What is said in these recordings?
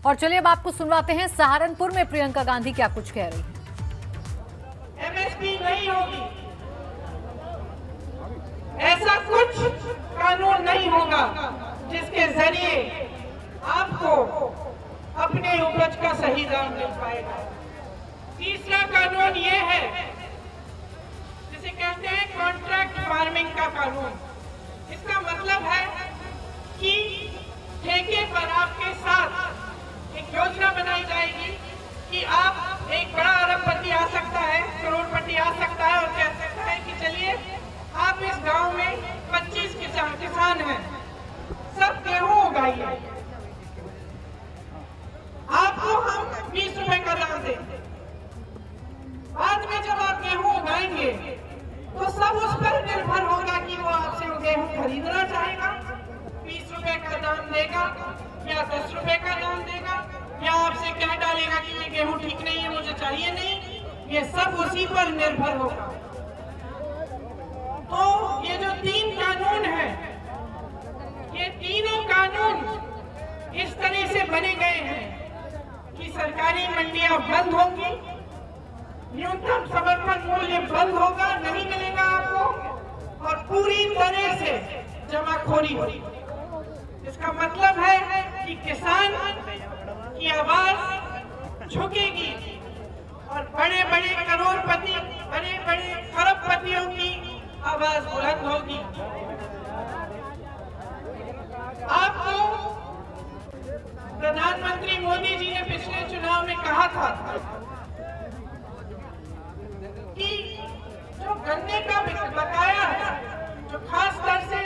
और चलिए अब आपको सुनवाते हैं सहारनपुर में प्रियंका गांधी क्या कुछ कह रही हैं। एमएसपी नहीं होगी, ऐसा कुछ कानून नहीं होगा जिसके जरिए आपको अपने उपज का सही दाम मिल पाएगा। तीसरा कानून ये है जिसे कहते हैं कॉन्ट्रैक्ट फार्मिंग का कानून। इसका मतलब है कि ठेके पर आपके साथ एक योजना बनाई जाएगी कि आप एक बड़ा अरबपति आ सकता है, करोड़पति आ सकता है और कह सकता है कि चलिए आप इस गांव में 25 किसान हैं, सब गेहूं उगाइए, आपको हम 20 रुपए का दाम देंगे। बाद में जब आप गेहूं उगाएंगे तो सब उस पर निर्भर होगा कि वो आपसे वो गेहूं खरीदना चाहेगा, 20 रुपए का दाम देगा या 10 रुपए का दाम देगा, या आपसे कह डालेगा कि ये गेहूं ठीक नहीं है, मुझे चाहिए नहीं। ये सब उसी पर निर्भर होगा। तो ये जो 3 कानून हैं, ये तीनों कानून इस तरह से बने गए हैं कि सरकारी मंडियां बंद होंगी, न्यूनतम समर्थन मूल्य बंद होगा, नहीं मिलेगा आपको, और पूरी तरह से जमाखोरी होगी। इसका मतलब है कि किसान की आवाज झुकेगी और बड़े बड़े करोड़पति, बड़े बड़े खरबपतियों की आवाज बुलंद होगी। आपको प्रधानमंत्री मोदी जी ने पिछले चुनाव में कहा था कि जो गन्ने का बकाया है, जो खास तौर से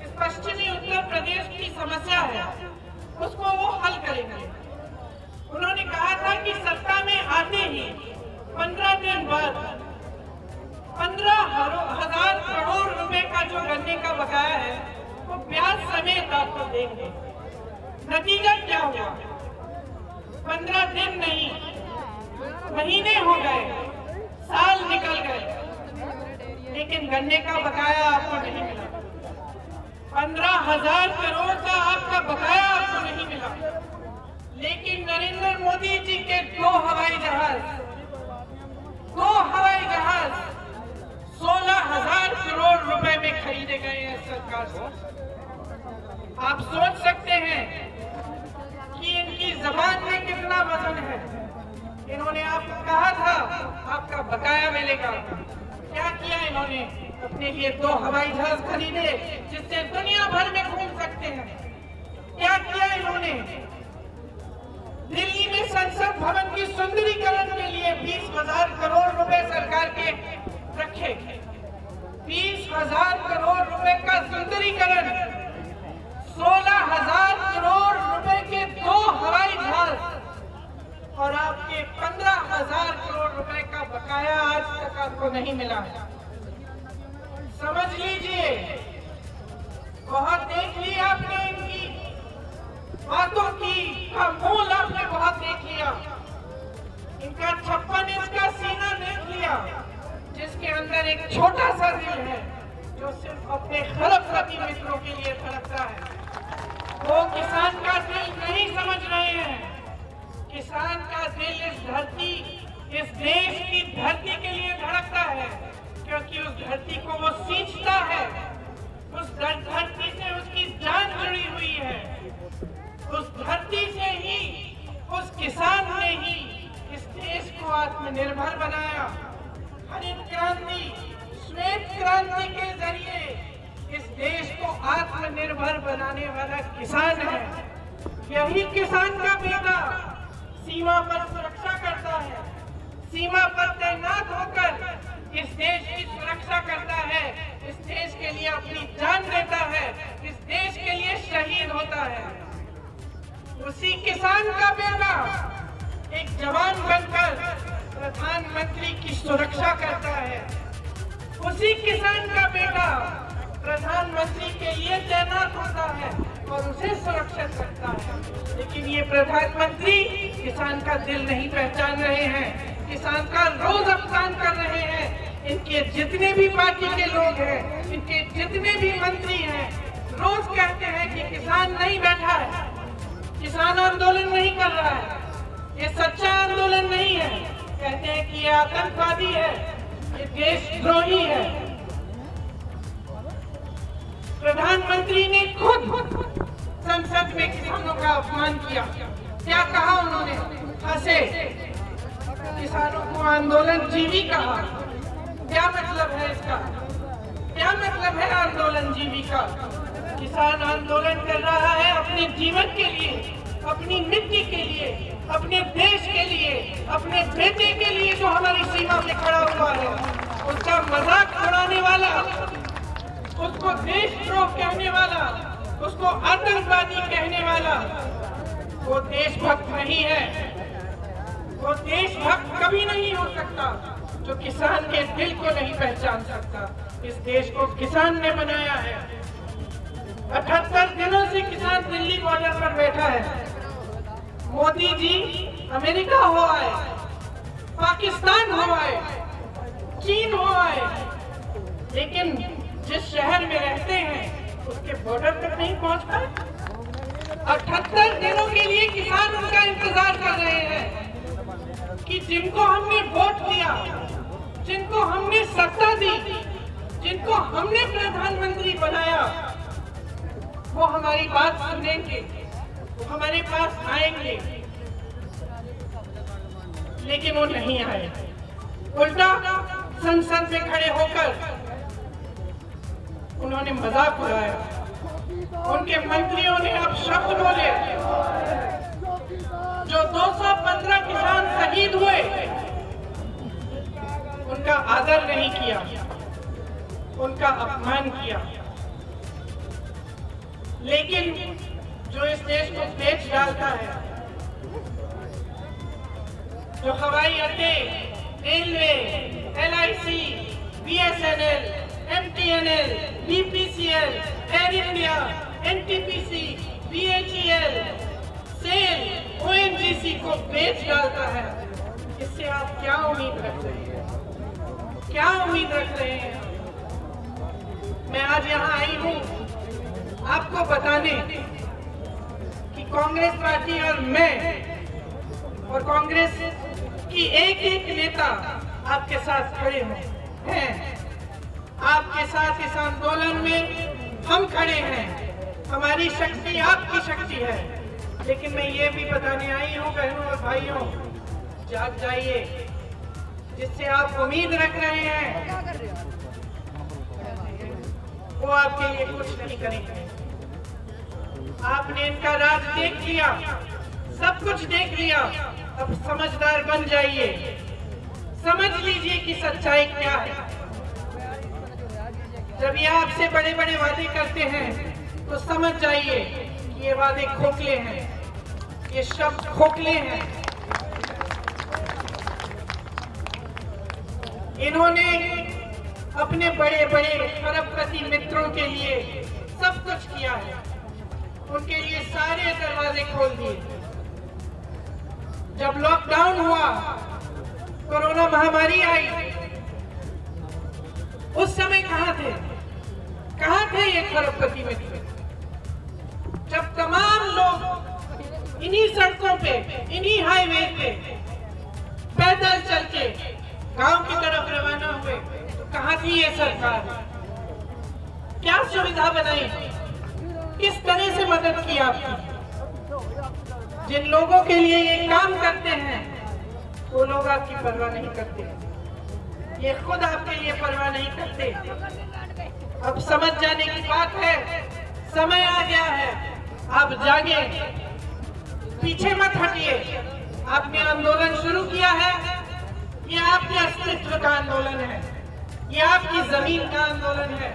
इस पश्चिमी उत्तर प्रदेश की समस्या है, उसको वो हल करेंगे। उन्होंने कहा था कि सत्ता में आते ही 15 दिन बाद 15,000 करोड़ रुपए का जो गन्ने का बकाया है वो ब्याज समेत आपको देंगे। नतीजा क्या हुआ? 15 दिन नहीं, महीने हो गए, साल निकल गए, लेकिन गन्ने का बकाया आपको नहीं मिला। 15,000 करोड़ का आपका बकाया आपको नहीं मिला। लेकिन नरेंद्र मोदी जी के 2 हवाई जहाज 16,000 करोड़ रुपए में खरीदे गए हैं सरकार से। आप सोच सकते हैं कि इनकी जबान में कितना वजन है। इन्होंने आपको कहा था आपका बकाया मिलेगा, क्या किया इन्होंने? अपने लिए 2 हवाई जहाज खरीदे जिससे दुनिया भर में घूम सकते हैं। क्या किया इन्होंने? दिल्ली में संसद भवन की सुंदरीकरण के लिए 20,000 करोड़ रुपए सरकार के रखे। 20,000 करोड़ रुपए का सुंदरीकरण, 16,000 करोड़ रुपए के 2 हवाई जहाज और आपके 15,000 करोड़ रुपए का बकाया आज तक आपको नहीं मिला है। समझ लीजिए, बहुत देख लिया आपने इनकी बातों का मूल आपने बहुत देख लिया। इनका 56 इंच का सीना देख लिया जिसके अंदर एक छोटा सा दिल है जो सिर्फ अपने खरबपति मित्रों के लिए धड़कता है। वो किसान का दिल नहीं समझ रहे हैं। किसान का दिल इस धरती, इस देश की धरती के लिए धड़कता है, क्योंकि उस धरती को वो सींचता है। उस धरती से उसकी जान जुड़ी हुई है। उस धरती से ही, उस किसान ने ही इस देश को आत्मनिर्भर बनाया। हरित क्रांति, श्वेत क्रांति के जरिए इस देश को आत्मनिर्भर बनाने वाला किसान है। यही किसान का बेटा सीमा पर सुरक्षा करता है, सीमा पर तैनात होकर इस देश की सुरक्षा करता है, इस देश के लिए अपनी जान देता है, इस देश के लिए शहीद होता है। उसी किसान का बेटा एक जवान बनकर प्रधानमंत्री की सुरक्षा करता है। उसी किसान का बेटा प्रधानमंत्री के लिए तैनात होता है और उसे सुरक्षित करता है। लेकिन ये प्रधानमंत्री किसान का दिल नहीं पहचान रहे हैं, किसान का रोज अपमान कर रहे हैं। इनके जितने भी पार्टी के लोग हैं, इनके जितने भी मंत्री हैं, रोज कहते हैं कि किसान नहीं बैठा है, किसान आंदोलन नहीं कर रहा ये सच्चा आंदोलन नहीं है। कहते हैं कि ये आतंकवादी है, ये देशद्रोही है। प्रधानमंत्री ने खुद संसद में किसानों का अपमान किया। क्या कहा उन्होंने? हंसे, किसानों को आंदोलन जीवी कहा। क्या मतलब है इसका? क्या मतलब है आंदोलन जीवी का? किसान आंदोलन कर रहा है अपने जीवन के लिए, अपनी मिट्टी के लिए, अपने देश के लिए, अपने बेटे के लिए जो हमारी सीमा पे खड़ा हुआ है। उसका मजाक उड़ाने वाला, उसको देशद्रोह कहने वाला, उसको आतंकवादी कहने वाला, वो देशभक्त नहीं है। वो देशभक्त कभी नहीं हो सकता जो किसान के दिल को नहीं पहचान सकता। इस देश को किसान ने बनाया है। 78 दिनों से किसान दिल्ली बॉर्डर पर बैठा है। मोदी जी अमेरिका हो आए, पाकिस्तान हो आए, चीन हो आए, लेकिन जिस शहर में रहते हैं उसके बॉर्डर तक नहीं पहुंच पाए। 78 दिनों के लिए किसान उनका इंतजार कर रहे हैं कि जिनको हमने वोट दिया, जिनको हमने सत्ता दी, जिनको हमने प्रधानमंत्री बनाया, वो हमारी बात सुनेंगे, वो हमारे पास आएंगे। लेकिन वो नहीं आए। उल्टा संसद में खड़े होकर उन्होंने मजाक उड़ाया। उनके मंत्रियों ने अब शब्द बोले। जो 215 किसान शहीद हुए उनका आदर नहीं किया, उनका अपमान किया। लेकिन जो इस देश को बेच डालता है, जो हवाई अड्डे, railway, LIC, BSNL, MTNL, BPCL, Air India, NTPC, BHEL, SAIL, ONGC को बेच डालता है, इससे आप क्या उम्मीद रख रहे हैं? क्या उम्मीद रख रहे हैं? मैं आज यहाँ आई हूँ आपको बताने कि कांग्रेस पार्टी और मैं और कांग्रेस की एक एक नेता आपके साथ खड़े हैं। आपके साथ इस आंदोलन में हम खड़े हैं। हमारी शक्ति आपकी शक्ति है। लेकिन मैं ये भी बताने आई हूँ बहनों और भाइयों, जाग जाइए। जिससे आप उम्मीद रख रहे हैं वो आपके लिए कुछ नहीं करेंगे। आपने इनका राज देख लिया, सब कुछ देख लिया। अब समझदार बन जाइए, समझ लीजिए कि सच्चाई क्या है। जब ये आपसे बड़े बड़े वादे करते हैं तो समझ जाइए कि ये वादे खोखले हैं, ये शब्द खोखले हैं। इन्होंने अपने बड़े बड़े अरबपति मित्रों के लिए सब कुछ किया है, उनके लिए सारे दरवाजे खोल दिए। जब लॉकडाउन हुआ, कोरोना महामारी आई, उस समय कहां थे? कहां थे ये अरबपति मित्र? जब तमाम लोग इन्हीं सड़कों पे, इन्हीं हाईवे पे पैदल चल के गांव की तरफ रवाना हुए, तो कहां थी ये सरकार? क्या सुविधा बनाई? किस तरह से मदद की आपकी? जिन लोगों के लिए ये काम करते हैं वो लोग आपकी परवाह नहीं करते, ये खुद आपके लिए परवाह नहीं करते। अब समझ जाने की बात है, समय आ गया है, आप जागे, पीछे मत हटिए। आपने आंदोलन शुरू किया है, ये आपके अस्तित्व का आंदोलन है, ये आपकी जमीन का आंदोलन है।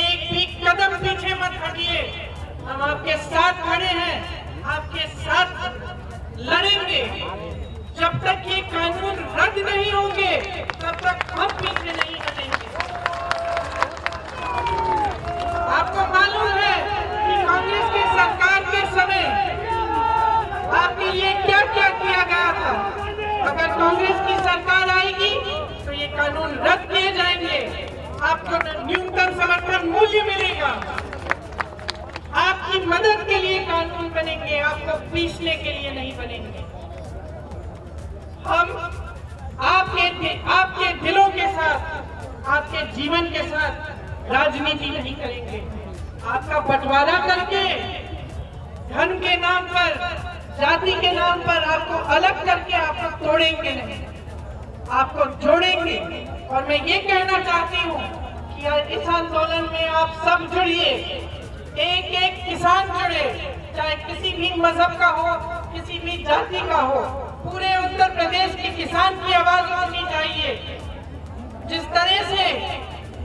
एक भी कदम पीछे मत हटिए। हम आपके साथ खड़े हैं, आपके साथ लड़ेंगे। जब तक ये कानून रद्द नहीं होंगे तब तक हम पीछे नहीं हटेंगे। आपको मालूम है कि कांग्रेस की सरकार के समय आपके लिए क्या क्या किया गया था। अगर कांग्रेस की सरकार आएगी तो ये कानून रद्द किए जाएंगे, आपको न्यूनतम समर्थन मूल्य मिलेगा, आपकी मदद के लिए कानून बनेंगे, आपको पीसने के लिए नहीं बनेंगे। हम आपके दिलों के साथ, आपके जीवन के साथ राजनीति नहीं करेंगे। आपका बंटवारा करके धर्म के नाम पर, जाति के नाम पर आपको अलग करके आपको तोड़ेंगे नहीं, आपको जोड़ेंगे। और मैं ये कहना चाहती हूँ कि इस आंदोलन में आप सब जुड़िए, एक एक किसान जुड़े, चाहे किसी भी मजहब का हो, किसी भी जाति का हो। पूरे उत्तर प्रदेश के किसान की आवाज उठनी चाहिए। जिस तरह से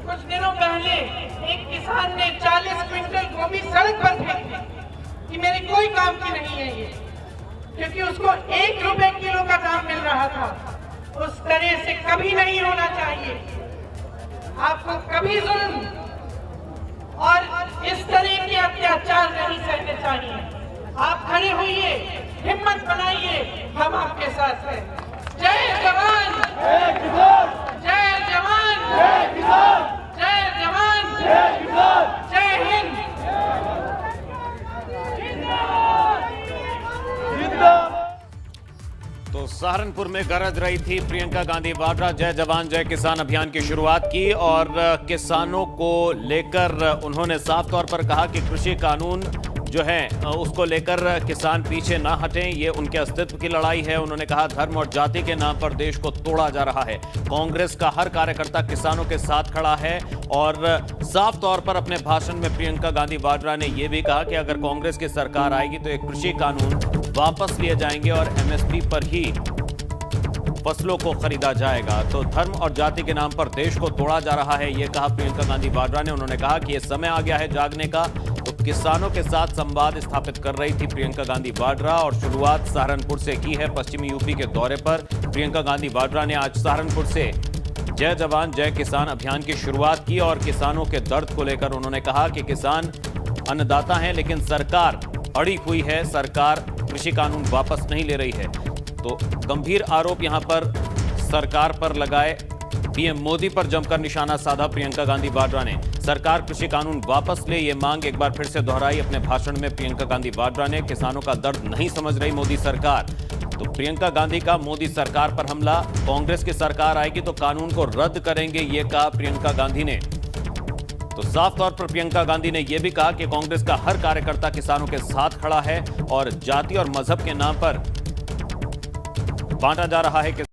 कुछ दिनों पहले एक किसान ने 40 क्विंटल गोभी सड़क पर फेंक दी कि मेरे कोई काम की नहीं है ये, क्योंकि उसको 1 रुपए किलो का दाम मिल रहा था। उस तरह से कभी नहीं होना चाहिए। आपको कभी जुल्म और इस तरह के अत्याचार नहीं सहने चाहिए। आप खड़े होइए, हिम्मत बनाइए, हम आपके साथ हैं। जय जवान, जय किसान, जय जवान, जय किसान, जय जवान, जय किसान, जय हिंद। तो सहारनपुर में गरज रही थी प्रियंका गांधी वाड्रा। जय जवान जय किसान अभियान की शुरुआत की और किसानों को लेकर उन्होंने साफ तौर पर कहा कि कृषि कानून जो है उसको लेकर किसान पीछे ना हटें, ये उनके अस्तित्व की लड़ाई है। उन्होंने कहा धर्म और जाति के नाम पर देश को तोड़ा जा रहा है। कांग्रेस का हर कार्यकर्ता किसानों के साथ खड़ा है। और साफ तौर पर अपने भाषण में प्रियंका गांधी वाड्रा ने यह भी कहा कि अगर कांग्रेस की सरकार आएगी तो एक कृषि कानून वापस लिए जाएंगे और एमएसपी पर ही फसलों को खरीदा जाएगा। तो धर्म और जाति के नाम पर देश को तोड़ा जा रहा है, यह कहा प्रियंका गांधी वाड्रा ने। उन्होंने कहा कि यह समय आ गया है जागने का। तो किसानों के साथ संवाद स्थापित कर रही थी प्रियंका गांधी वाड्रा और शुरुआत सहारनपुर से की है। पश्चिमी यूपी के दौरे पर प्रियंका गांधी वाड्रा ने आज सहारनपुर से जय जवान जय किसान अभियान की शुरुआत की और किसानों के दर्द को लेकर उन्होंने कहा कि किसान अन्नदाता हैं, लेकिन सरकार अड़ी हुई है, सरकार कृषि कानून वापस नहीं ले रही है। तो गंभीर आरोप यहां पर सरकार पर लगाए। पीएम मोदी पर जमकर निशाना साधा प्रियंका गांधी वाड्रा ने। सरकार कृषि कानून वापस ले, ये मांग एक बार फिर से दोहराई अपने भाषण में प्रियंका गांधी वाड्रा ने। किसानों का दर्द नहीं समझ रही मोदी सरकार। तो प्रियंका गांधी का मोदी सरकार पर हमला। कांग्रेस की सरकार आएगी तो कानून को रद्द करेंगे, ये कहा प्रियंका गांधी ने। तो साफ तौर पर प्रियंका गांधी ने यह भी कहा कि कांग्रेस का हर कार्यकर्ता किसानों के साथ खड़ा है और जाति और मजहब के नाम पर बांटा जा रहा है कि